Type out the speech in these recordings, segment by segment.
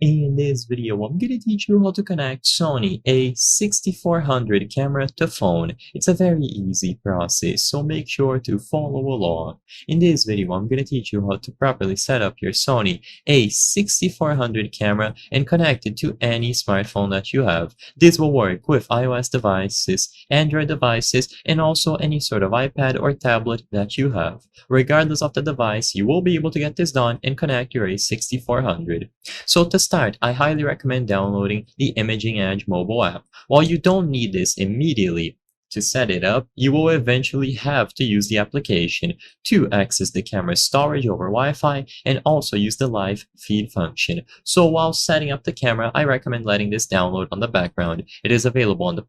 In this video, I'm going to teach you how to connect Sony A6400 camera to phone. It's a very easy process, so make sure to follow along. In this video, I'm going to teach you how to properly set up your Sony A6400 camera and connect it to any smartphone that you have. This will work with iOS devices, Android devices, and also any sort of iPad or tablet that you have. Regardless of the device, you will be able to get this done and connect your A6400. So to start, I highly recommend downloading the Imaging Edge mobile app. While you don't need this immediately to set it up, you will eventually have to use the application to access the camera's storage over Wi-Fi and also use the live feed function. So while setting up the camera, I recommend letting this download on the background. It is available on the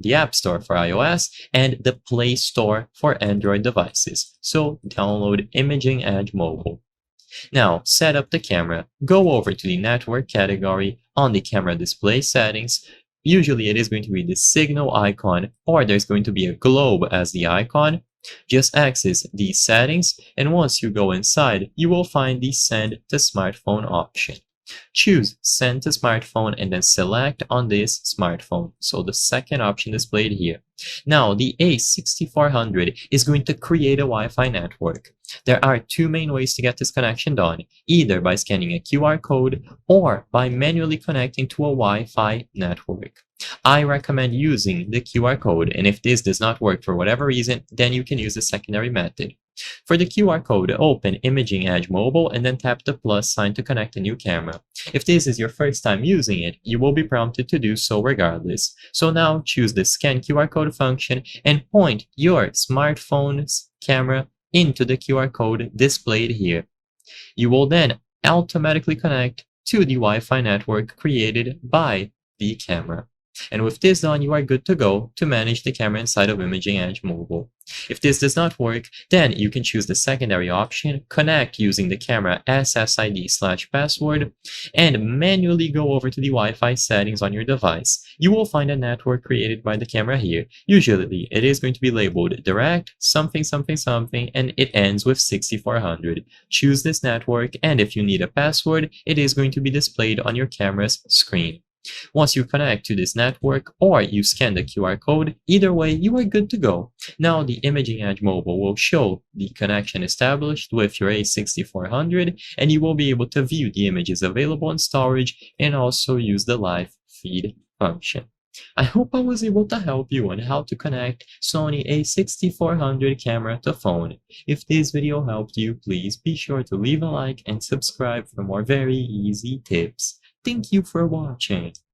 the App Store for iOS and the Play Store for Android devices. So download Imaging Edge mobile. Now, set up the camera. Go over to the network category on the camera display settings. Usually it is going to be the signal icon, or there's going to be a globe as the icon. Just access these settings, and once you go inside, you will find the Send to Smartphone option. Choose Send to Smartphone and then select on this smartphone. So the second option displayed here. Now, the A6400 is going to create a Wi-Fi network. There are two main ways to get this connection done, either by scanning a QR code or by manually connecting to a Wi-Fi network. I recommend using the QR code, and if this does not work for whatever reason, then you can use the secondary method. For the QR code, open Imaging Edge Mobile and then tap the plus sign to connect a new camera. If this is your first time using it, you will be prompted to do so regardless. So now choose the Scan QR Code function and point your smartphone's camera into the QR code displayed here. You will then automatically connect to the Wi-Fi network created by the camera. And with this done, you are good to go to manage the camera inside of Imaging Edge Mobile. If this does not work, then you can choose the secondary option, connect using the camera SSID/password, and manually go over to the Wi-Fi settings on your device. You will find a network created by the camera here. Usually, it is going to be labeled direct, something, something, something, and it ends with 6400. Choose this network, and if you need a password, it is going to be displayed on your camera's screen. Once you connect to this network or you scan the QR code, either way, you are good to go. Now the Imaging Edge Mobile will show the connection established with your A6400, and you will be able to view the images available in storage and also use the live feed function. I hope I was able to help you on how to connect Sony A6400 camera to phone. If this video helped you, please be sure to leave a like and subscribe for more very easy tips. Thank you for watching.